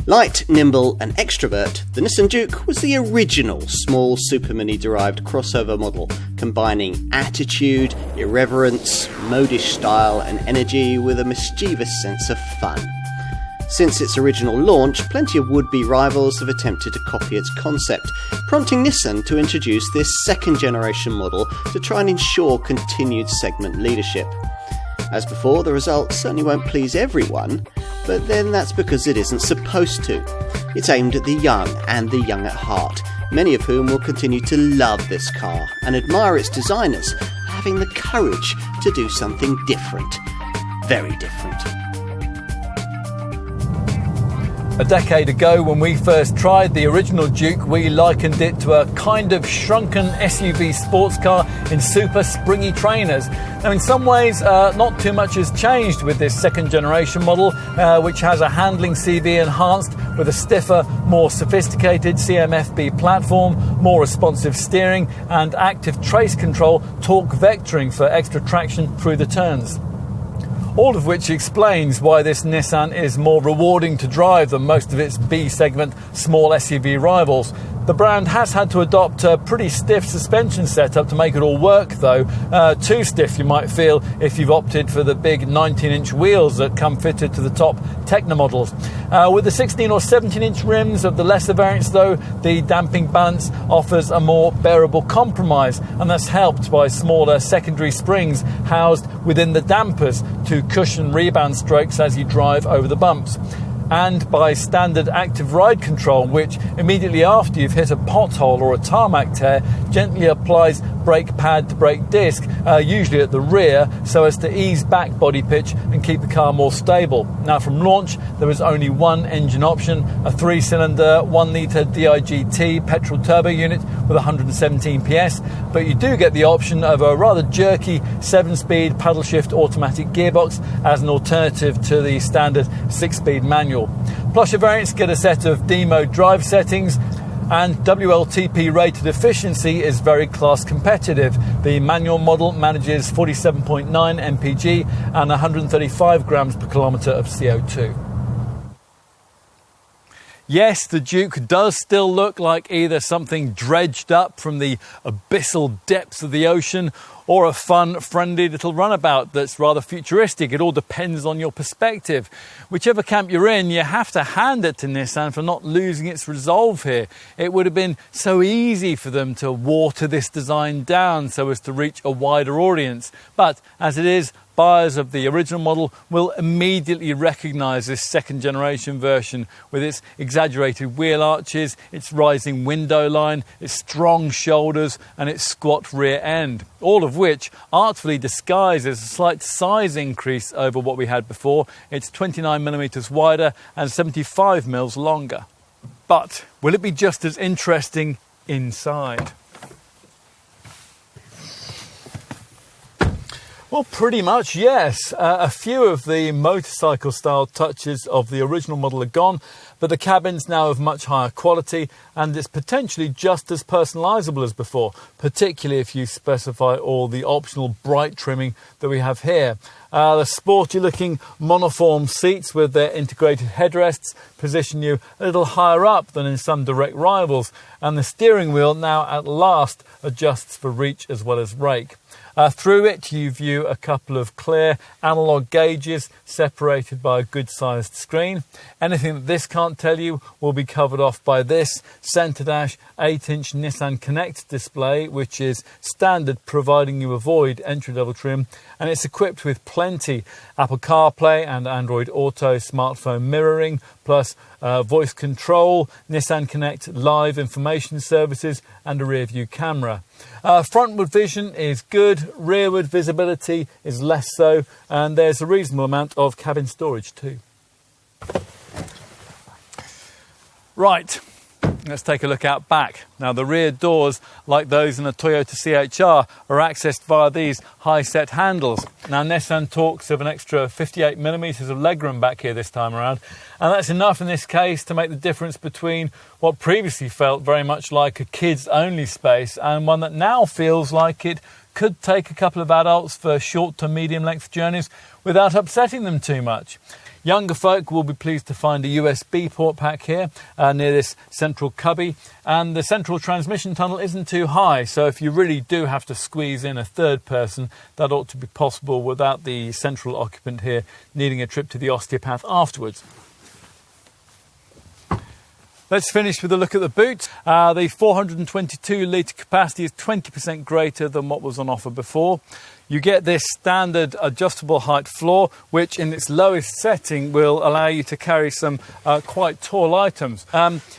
Light, nimble and extrovert, the Nissan Juke was the original small Super Mini-derived crossover model, combining attitude, irreverence, modish style and energy with a mischievous sense of fun. Since its original launch, plenty of would-be rivals have attempted to copy its concept, prompting Nissan to introduce this second-generation model to try and ensure continued segment leadership. As before, the result certainly won't please everyone, but then that's because it isn't supposed to. It's aimed at the young and the young at heart, many of whom will continue to love this car and admire its designers for having the courage to do something different. Very different. A decade ago, when we first tried the original Juke, we likened it to a kind of shrunken SUV sports car in super springy trainers. Now, in some ways, not too much has changed with this second generation model, which has a handling CV enhanced with a stiffer, more sophisticated CMFB platform, more responsive steering, and active trace control torque vectoring for extra traction through the turns. All of which explains why this Nissan is more rewarding to drive than most of its B-segment small SUV rivals. The brand has had to adopt a pretty stiff suspension setup to make it all work, though. Too stiff, you might feel, if you've opted for the big 19-inch wheels that come fitted to the top Techno models. With the 16 or 17-inch rims of the lesser variants, though, the damping balance offers a more bearable compromise, and that's helped by smaller secondary springs housed within the dampers to cushion rebound strokes as you drive over the bumps, and by standard active ride control, which immediately after you've hit a pothole or a tarmac tear gently applies brake pad to brake disc, usually at the rear, so as to ease back body pitch and keep the car more stable. Now, from launch there was only one engine option, a 3-cylinder 1-litre DIGT petrol turbo unit with 117 PS, but you do get the option of a rather jerky 7-speed paddle shift automatic gearbox as an alternative to the standard 6-speed manual. Plusher variants get a set of D-mode drive settings, and WLTP rated efficiency is very class competitive. The manual model manages 47.9 mpg and 135 grams per kilometre of CO2. Yes, the Juke does still look like either something dredged up from the abyssal depths of the ocean or a fun, friendly little runabout that's rather futuristic. It all depends on your perspective. Whichever camp you're in, you have to hand it to Nissan for not losing its resolve here. It would have been so easy for them to water this design down so as to reach a wider audience. But as it is, buyers of the original model will immediately recognise this second generation version with its exaggerated wheel arches, its rising window line, its strong shoulders and its squat rear end, all of which artfully disguises a slight size increase over what we had before. It's 29mm wider and 75mm longer. But will it be just as interesting inside? Well, pretty much, yes. A few of the motorcycle-style touches of the original model are gone, but the cabin's now of much higher quality and it's potentially just as personalisable as before, particularly if you specify all the optional bright trimming that we have here. The sporty-looking monoform seats with their integrated headrests position you a little higher up than in some direct rivals, and the steering wheel now at last adjusts for reach as well as rake. Through it you view a couple of clear analogue gauges separated by a good-sized screen. Anything that this can't tell you will be covered off by this centre dash 8-inch Nissan Connect display, which is standard providing you avoid entry-level trim, and it's equipped with plenty Apple CarPlay and Android Auto smartphone mirroring, plus voice control, Nissan Connect live information services and a rear view camera. Frontward vision is good, rearward visibility is less so, and there's a reasonable amount of cabin storage too. Right, let's take a look out back. Now, the rear doors, like those in a Toyota CHR, are accessed via these high-set handles. Now, Nissan talks of an extra 58mm of legroom back here this time around, and that's enough in this case to make the difference between what previously felt very much like a kids-only space and one that now feels like it could take a couple of adults for short to medium length journeys without upsetting them too much. Younger folk will be pleased to find a USB port pack here near this central cubby, and the central transmission tunnel isn't too high, so if you really do have to squeeze in a third person, that ought to be possible without the central occupant here needing a trip to the osteopath afterwards. Let's finish with a look at the boot. The 422 litre capacity is 20% greater than what was on offer before. You get this standard adjustable height floor, which in its lowest setting will allow you to carry some quite tall items.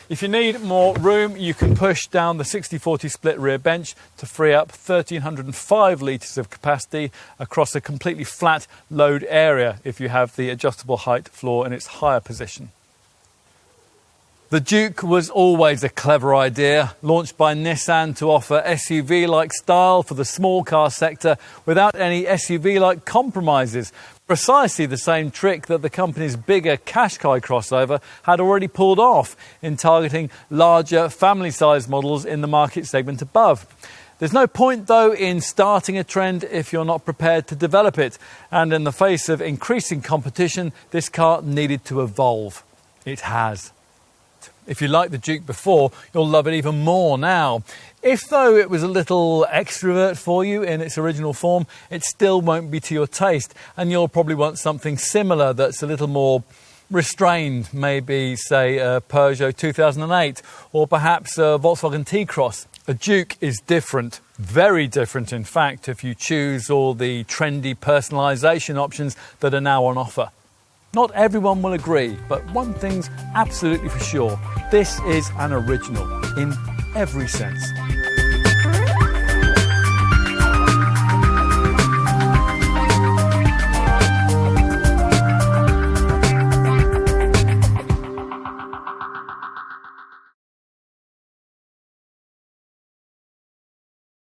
If you need more room, you can push down the 60-40 split rear bench to free up 1,305 litres of capacity across a completely flat load area if you have the adjustable height floor in its higher position. The Juke was always a clever idea, launched by Nissan to offer SUV-like style for the small car sector without any SUV-like compromises. Precisely the same trick that the company's bigger Qashqai crossover had already pulled off in targeting larger family-sized models in the market segment above. There's no point, though, in starting a trend if you're not prepared to develop it. And in the face of increasing competition, this car needed to evolve. It has. If you liked the Juke before, you'll love it even more now. If, though, it was a little extrovert for you in its original form, it still won't be to your taste, and you'll probably want something similar that's a little more restrained, maybe, say, a Peugeot 2008, or perhaps a Volkswagen T-Cross. A Juke is different, very different, in fact, if you choose all the trendy personalisation options that are now on offer. Not everyone will agree, but one thing's absolutely for sure. This is an original in every sense.